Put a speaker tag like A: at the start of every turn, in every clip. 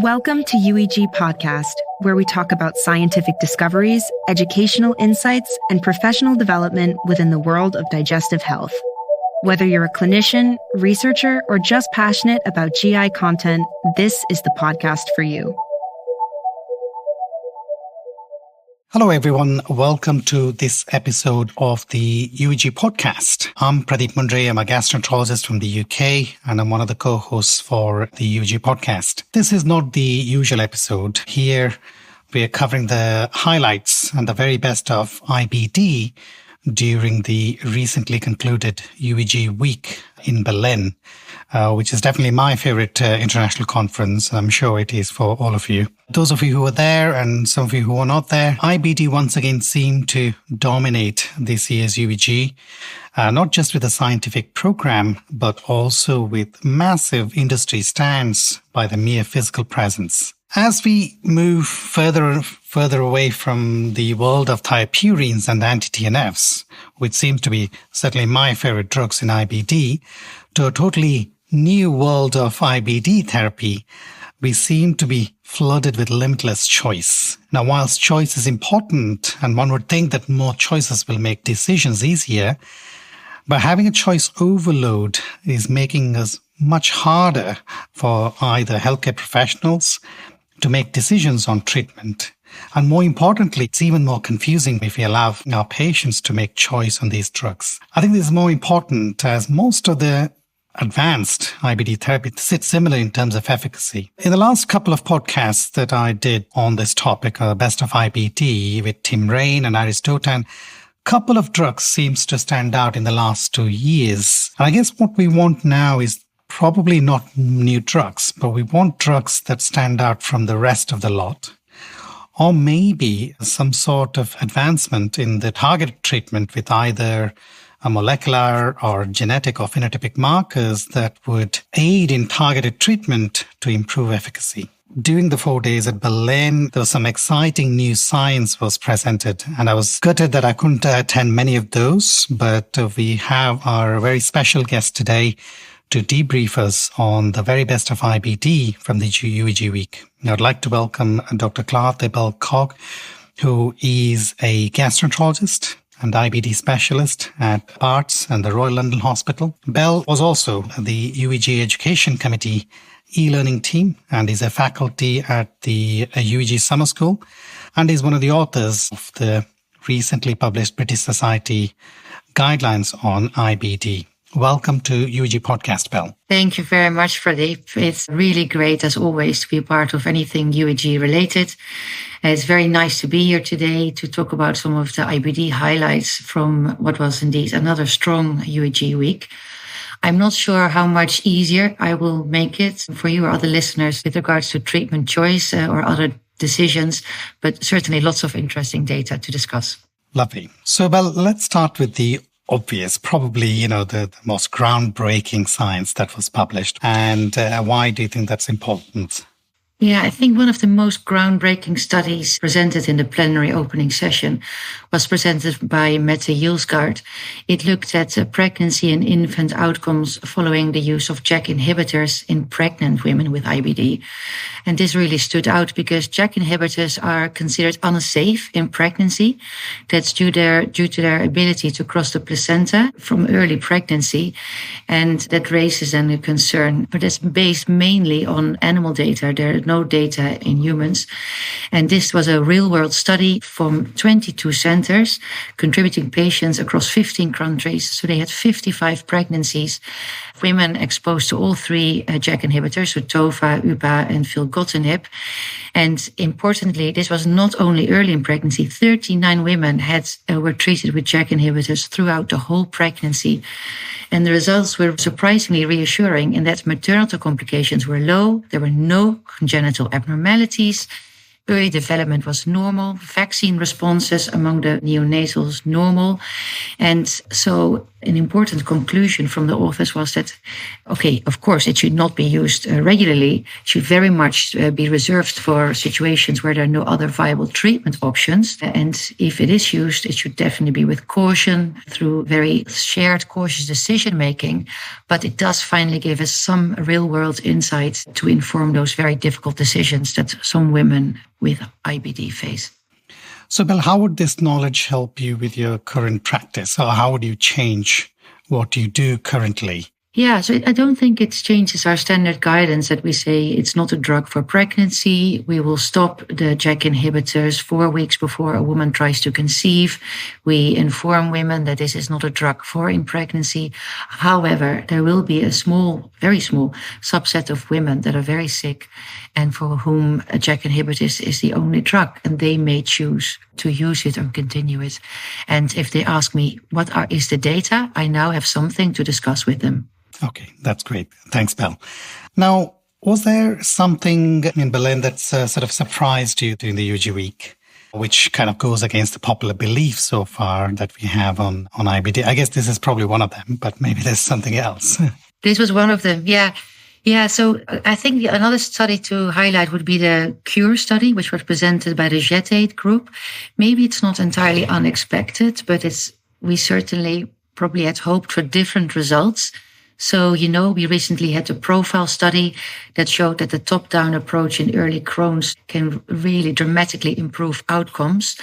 A: Welcome to UEG Podcast, where we talk about scientific discoveries, educational insights, and professional development within the world of digestive health. Whether you're a clinician, researcher, or just passionate about GI content, this is the podcast for you.
B: Hello, everyone. Welcome to this episode of the UEG Podcast. I'm Pradeep Mundre. I'm a gastroenterologist from the UK, and I'm one of the co-hosts for the UEG Podcast. This is not the usual episode. Here, we are covering the highlights and the very best of IBD during the recently concluded UEG Week in Berlin, which is definitely my favorite international conference. I'm sure it is for all of you. Those of you who were there and some of you who were not there, IBD once again seemed to dominate this year's UEG, not just with a scientific program, but also with massive industry stands by the mere physical presence. As we move further and further away from the world of thiopurines and anti-TNFs, which seems to be certainly my favorite drugs in IBD, to a totally new world of IBD therapy, we seem to be flooded with limitless choice. Now, whilst choice is important, and one would think that more choices will make decisions easier, but having a choice overload is making us much harder for either healthcare professionals to make decisions on treatment. And more importantly, it's even more confusing if we allow our patients to make choice on these drugs. I think this is more important as most of the advanced IBD therapy sits similar in terms of efficacy. In the last couple of podcasts that I did on this topic, Best of IBD with Tim Rain and Aristotan, a couple of drugs seems to stand out in the last 2 years. And I guess what we want now is probably not new drugs, but we want drugs that stand out from the rest of the lot. Or maybe some sort of advancement in the targeted treatment with either a molecular or genetic or phenotypic markers that would aid in targeted treatment to improve efficacy. During the 4 days at Berlin, there was some exciting new science was presented, and I was gutted that I couldn't attend many of those, but we have our very special guest today to debrief us on the very best of IBD from the UEG Week. I'd like to welcome Dr. Klaartje Bel Kok, who is a gastroenterologist and IBD specialist at Barts and the Royal London Hospital. Bell was also the UEG Education Committee e-learning team and is a faculty at the UEG Summer School and is one of the authors of the recently published British Society guidelines on IBD. Welcome to UEG Podcast, Bel.
C: Thank you very much, Pradeep. It's really great, as always, to be a part of anything UEG related. It's very nice to be here today to talk about some of the IBD highlights from what was indeed another strong UEG week. I'm not sure how much easier I will make it for you or other listeners with regards to treatment choice or other decisions, but certainly lots of interesting data to discuss.
B: Lovely. So, Bel, let's start with the obvious, probably, the most groundbreaking science that was published. And why do you think that's important?
C: Yeah, I think one of the most groundbreaking studies presented in the plenary opening session was presented by Mette Hjulsgaard. It looked at pregnancy and infant outcomes following the use of JAK inhibitors in pregnant women with IBD. And this really stood out because JAK inhibitors are considered unsafe in pregnancy. That's due to their ability to cross the placenta from early pregnancy. And that raises then a concern. But it's based mainly on animal data. There are no data in humans. And this was a real-world study from 22 centers contributing patients across 15 countries. So they had 55 pregnancies, women exposed to all three JAK inhibitors, so TOFA, UPA, and filgotinib. And importantly, this was not only early in pregnancy. 39 women were treated with JAK inhibitors throughout the whole pregnancy. And the results were surprisingly reassuring in that maternal complications were low. There were no congenital abnormalities. Early development was normal. Vaccine responses among the neonatals normal. And so an important conclusion from the authors was that, okay, of course, it should not be used regularly. It should very much be reserved for situations where there are no other viable treatment options. And if it is used, it should definitely be with caution through very shared, cautious decision-making. But it does finally give us some real-world insight to inform those very difficult decisions that some women with IBD face.
B: So, Bel, how would this knowledge help you with your current practice? Or how would you change what you do currently?
C: Yeah, so I don't think it changes our standard guidance that we say it's not a drug for pregnancy. We will stop the JAK inhibitors 4 weeks before a woman tries to conceive. We inform women that this is not a drug for in pregnancy. However, there will be a small, very small subset of women that are very sick and for whom a JAK inhibitor is the only drug, and they may choose to use it or continue it. And if they ask me, is the data? I now have something to discuss with them.
B: Okay, that's great. Thanks, Bel. Now, was there something in Berlin that sort of surprised you during the UEG week, which kind of goes against the popular belief so far that we have on IBD? I guess this is probably one of them, but maybe there's something else.
C: This was one of them, yeah. Yeah, so I think another study to highlight would be the CURE study, which was presented by the Jetate group. Maybe it's not entirely unexpected, but we certainly probably had hoped for different results. So, we recently had a profile study that showed that the top-down approach in early Crohn's can really dramatically improve outcomes.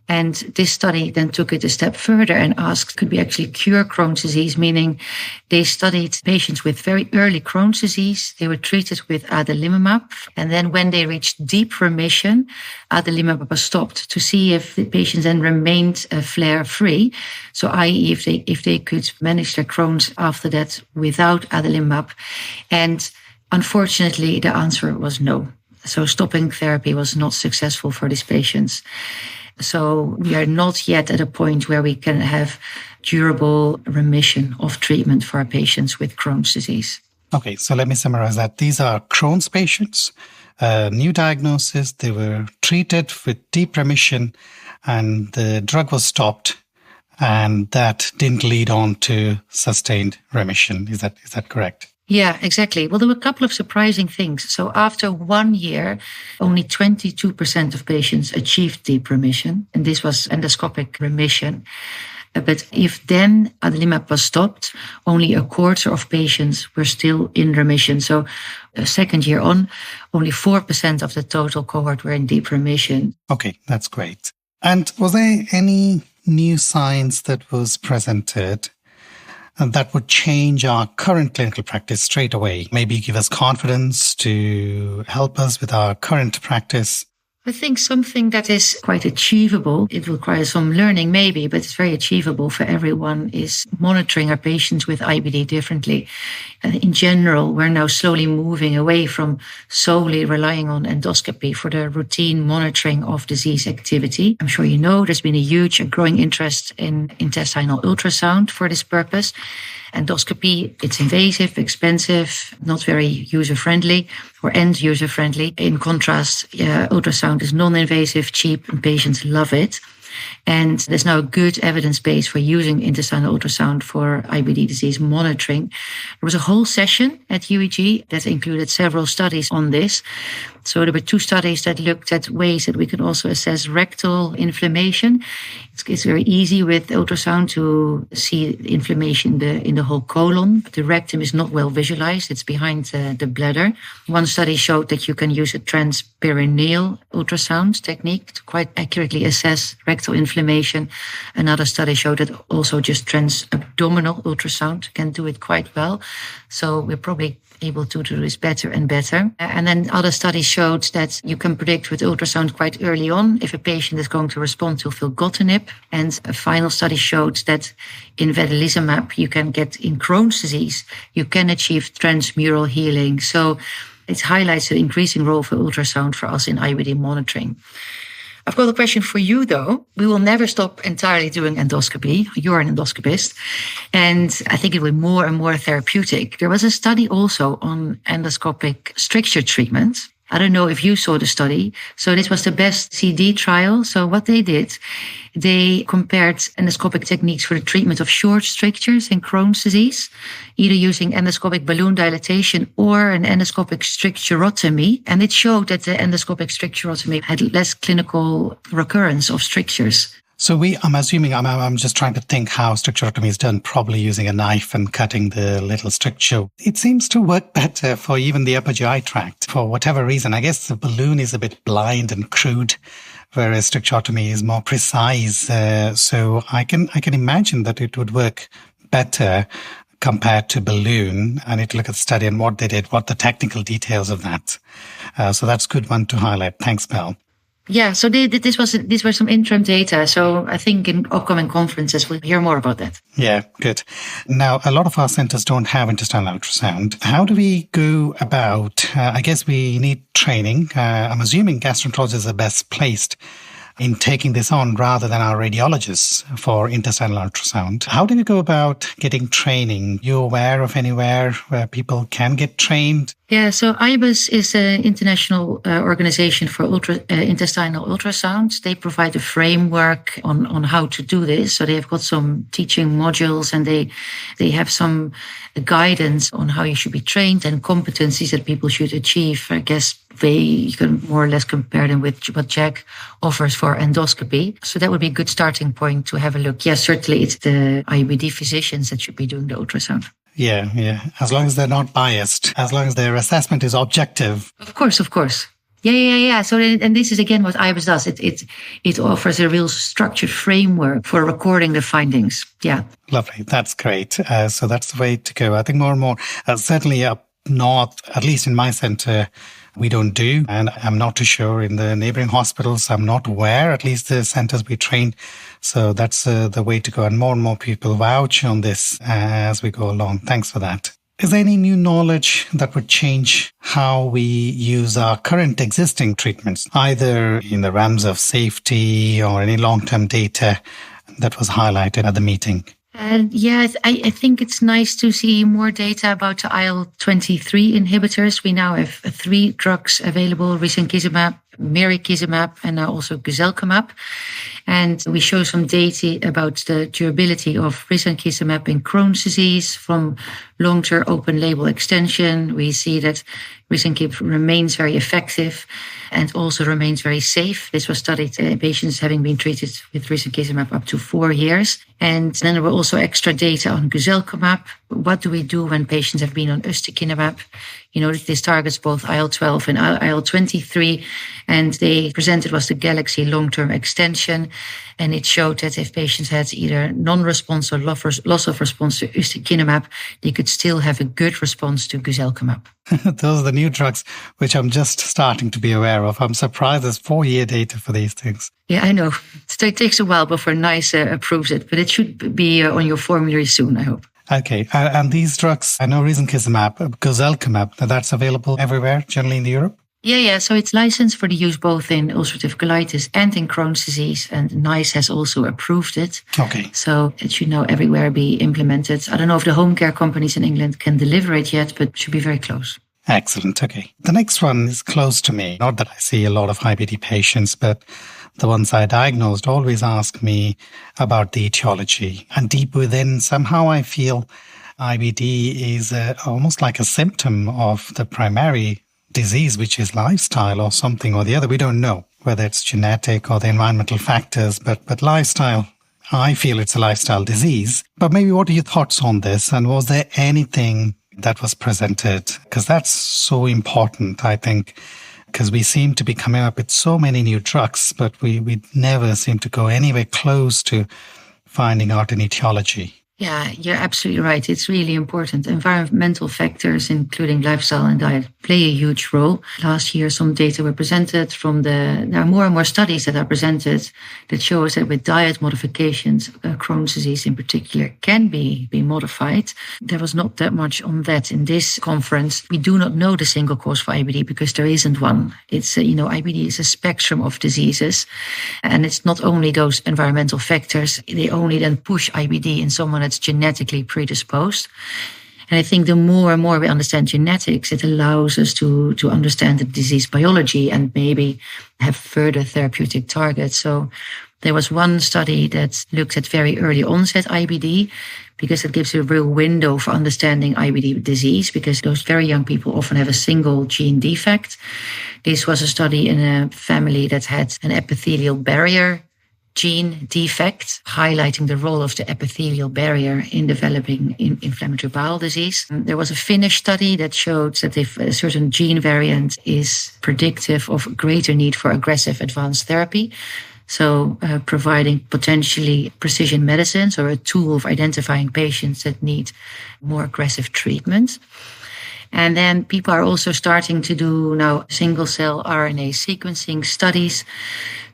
C: And this study then took it a step further and asked, could we actually cure Crohn's disease? Meaning they studied patients with very early Crohn's disease. They were treated with adalimumab. And then when they reached deep remission, adalimumab was stopped to see if the patients then remained flare-free. So i.e. if they could manage their Crohn's after that without adalimumab. And unfortunately, the answer was no. So stopping therapy was not successful for these patients. So we are not yet at a point where we can have durable remission of treatment for our patients with Crohn's disease.
B: Okay, so let me summarize that. These are Crohn's patients, new diagnosis. They were treated with deep remission and the drug was stopped, and that didn't lead on to sustained remission. Is that correct?
C: Yeah, exactly. Well, there were a couple of surprising things. So after 1 year, only 22% of patients achieved deep remission, and this was endoscopic remission. But if then adalimumab was stopped, only a quarter of patients were still in remission. So a second year on, only 4% of the total cohort were in deep remission.
B: Okay, that's great. And was there any new science that was presented and that would change our current clinical practice straight away? Maybe give us confidence to help us with our current practice?
C: I think something that is quite achievable, it requires some learning maybe, but it's very achievable for everyone, is monitoring our patients with IBD differently. In general, we're now slowly moving away from solely relying on endoscopy for the routine monitoring of disease activity. I'm sure you know there's been a huge and growing interest in intestinal ultrasound for this purpose. Endoscopy, it's invasive, expensive, not very user-friendly or end-user-friendly. In contrast, ultrasound is non-invasive, cheap, and patients love it. And there's now a good evidence base for using intestinal ultrasound for IBD disease monitoring. There was a whole session at UEG that included several studies on this. So there were 2 studies that looked at ways that we can also assess rectal inflammation. It's very easy with ultrasound to see inflammation in the whole colon. The rectum is not well visualized. It's behind the bladder. One study showed that you can use a transperineal ultrasound technique to quite accurately assess rectal inflammation. Another study showed that also just transabdominal ultrasound can do it quite well. So we're probably able to do this better and better. And then other studies showed that you can predict with ultrasound quite early on if a patient is going to respond to filgotinib. And a final study showed that in vedolizumab, you can get in Crohn's disease, you can achieve transmural healing. So it highlights the increasing role for ultrasound for us in IBD monitoring. I've got a question for you, though. We will never stop entirely doing endoscopy. You're an endoscopist. And I think it will be more and more therapeutic. There was a study also on endoscopic stricture treatment. I don't know if you saw the study. So this was the best CD trial. So what they did, they compared endoscopic techniques for the treatment of short strictures in Crohn's disease, either using endoscopic balloon dilatation or an endoscopic stricturotomy. And it showed that the endoscopic stricturotomy had less clinical recurrence of strictures.
B: So I'm assuming, I'm just trying to think how stricturotomy is done, probably using a knife and cutting the little stricture. It seems to work better for even the upper GI tract for whatever reason. I guess the balloon is a bit blind and crude, whereas stricturotomy is more precise. So I can imagine that it would work better compared to balloon. I need to look at the study and what they did, what the technical details of that. So that's a good one to highlight. Thanks, Bel.
C: Yeah, so these were some interim data. So I think in upcoming conferences we'll hear more about that.
B: Yeah, good. Now, a lot of our centers don't have intestinal ultrasound. How do we go about? I guess we need training. I'm assuming gastroenterologists are best placed in taking this on rather than our radiologists for intestinal ultrasound. How do we go about getting training? You aware of anywhere where people can get trained?
C: Yeah, so IBUS is an international organization for intestinal ultrasound. They provide a framework on how to do this. So they have got some teaching modules and they have some guidance on how you should be trained and competencies that people should achieve. I guess you can more or less compare them with what Jack offers for endoscopy. So that would be a good starting point to have a look. Yes, certainly it's the IBD physicians that should be doing the ultrasound.
B: Yeah. As long as they're not biased, as long as their assessment is objective.
C: Of course. Yeah. So, and this is again what IBUS does. It offers a real structured framework for recording the findings. Yeah.
B: Lovely. That's great. So that's the way to go. I think more and more, certainly up north, at least in my center, we don't do. And I'm not too sure in the neighboring hospitals. I'm not aware, at least the centers we train. So that's the way to go. And more people vouch on this as we go along. Thanks for that. Is there any new knowledge that would change how we use our current existing treatments, either in the realms of safety or any long-term data that was highlighted at the meeting?
C: I think it's nice to see more data about the IL-23 inhibitors. We now have 3 drugs available, risankizumab, mirikizumab, and now also guselkumab. And we show some data about the durability of risankizumab in Crohn's disease from long-term open label extension. We see that risankizumab remains very effective and also remains very safe. This was studied in patients having been treated with risankizumab up to 4 years. And then there were also extra data on guselkumab. What do we do when patients have been on ustekinumab? This targets both IL-12 and IL-23. And they presented was the Galaxy long-term extension. And it showed that if patients had either non-response or loss of response to ustekinumab, they could still have a good response to guselkumab.
B: Those are the new drugs, which I'm just starting to be aware of. I'm surprised there's 4-year data for these things.
C: Yeah, I know. It takes a while before NICE approves it, but it should be on your formulary soon, I hope.
B: Okay. And these drugs, I know risankizumab, guselkumab, that's available everywhere, generally in Europe?
C: Yeah. So it's licensed for the use both in ulcerative colitis and in Crohn's disease, and NICE has also approved it.
B: Okay.
C: So it should now everywhere be implemented. I don't know if the home care companies in England can deliver it yet, but it should be very close.
B: Excellent. Okay. The next one is close to me. Not that I see a lot of IBD patients, but the ones I diagnosed always ask me about the etiology. And deep within, somehow I feel IBD is almost like a symptom of the primary disease, which is lifestyle or something or the other. We don't know whether it's genetic or the environmental factors, but lifestyle, I feel it's a lifestyle disease. But maybe what are your thoughts on this? And was there anything that was presented? Because that's so important, I think, because we seem to be coming up with so many new drugs, but we never seem to go anywhere close to finding out an etiology.
C: Yeah, you're absolutely right. It's really important. Environmental factors, including lifestyle and diet, play a huge role. Last year, some data were presented there are more and more studies that are presented that show us that with diet modifications, Crohn's disease in particular can be modified. There was not that much on that in this conference. We do not know the single cause for IBD because there isn't one. It's, IBD is a spectrum of diseases, and it's not only those environmental factors. They only then push IBD in someone that's genetically predisposed. And I think the more and more we understand genetics, it allows us to understand the disease biology and maybe have further therapeutic targets. So there was one study that looked at very early onset IBD, because it gives a real window for understanding IBD disease, because those very young people often have a single gene defect. This was a study in a family that had an epithelial barrier gene defect, highlighting the role of the epithelial barrier in developing inflammatory bowel disease. There was a Finnish study that showed that if a certain gene variant is predictive of greater need for aggressive advanced therapy, so providing potentially precision medicines or a tool of identifying patients that need more aggressive treatment. And then people are also starting to do now single-cell RNA sequencing studies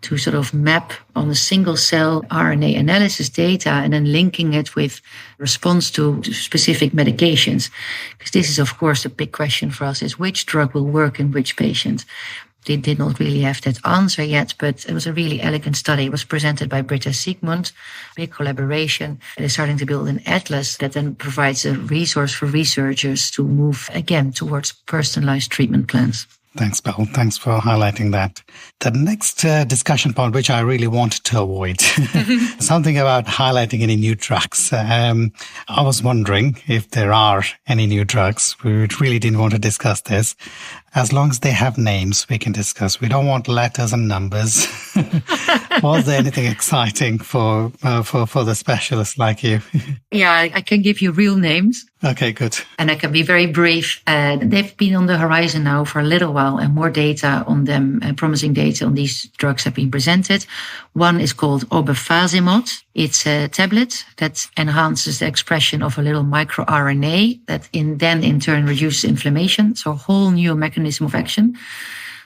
C: to sort of map on the single-cell RNA analysis data and then linking it with response to specific medications. Because this is, of course, the big question for us, is which drug will work in which patient. They did not really have that answer yet, but it was a really elegant study. It was presented by Britta Siegmund, big collaboration. They're starting to build an atlas that then provides a resource for researchers to move again towards personalized treatment plans.
B: Thanks, Bel. Thanks for highlighting that. The next discussion point, which I really wanted to avoid, something about highlighting any new drugs. I was wondering if there are any new drugs. We really didn't want to discuss this. As long as they have names, we can discuss. We don't want letters and numbers. Was there anything exciting for the specialists like you?
C: Yeah, I can give you real names.
B: Okay, good.
C: And I can be very brief. They've been on the horizon now for a little while, and more data on them, promising data on these drugs have been presented. One is called Obefazimod. It's a tablet that enhances the expression of a little microRNA that then in turn reduces inflammation. So a whole new mechanism of action.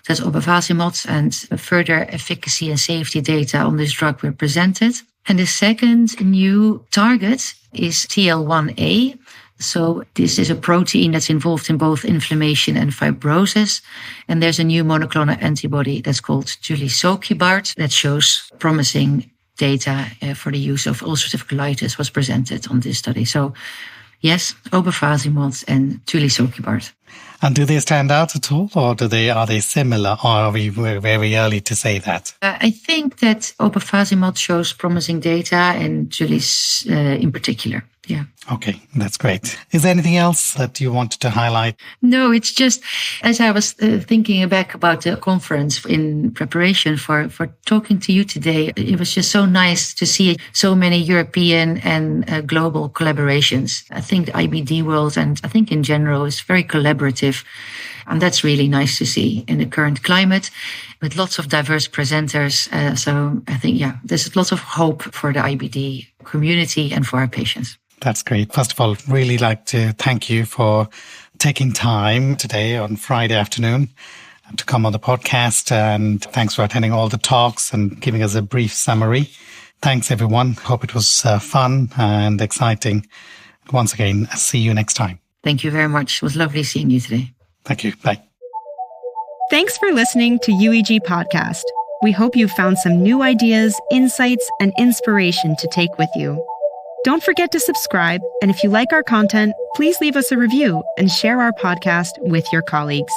C: That's Obefazimod, and further efficacy and safety data on this drug were presented. And the second new target is TL1A. So this is a protein that's involved in both inflammation and fibrosis. And there's a new monoclonal antibody that's called Tulisokibart that shows promising data for the use of ulcerative colitis was presented on this study. So yes, Obefazimod and Tulisokibart.
B: And do they stand out at all, or are they similar, or are we very early to say that?
C: I think that Obefazimod shows promising data, and Tulis in particular. Yeah.
B: Okay, that's great. Is there anything else that you wanted to highlight?
C: No, it's just, as I was thinking back about the conference in preparation for talking to you today, it was just so nice to see so many European and global collaborations. I think the IBD world, and I think in general, is very collaborative. And that's really nice to see in the current climate with lots of diverse presenters. So I think, there's lots of hope for the IBD community and for our patients.
B: That's great. First of all, really like to thank you for taking time today on Friday afternoon to come on the podcast. And thanks for attending all the talks and giving us a brief summary. Thanks, everyone. Hope it was fun and exciting. Once again, see you next time.
C: Thank you very much. It was lovely seeing you today.
B: Thank you. Bye.
A: Thanks for listening to UEG Podcast. We hope you found some new ideas, insights, and inspiration to take with you. Don't forget to subscribe, and if you like our content, please leave us a review and share our podcast with your colleagues.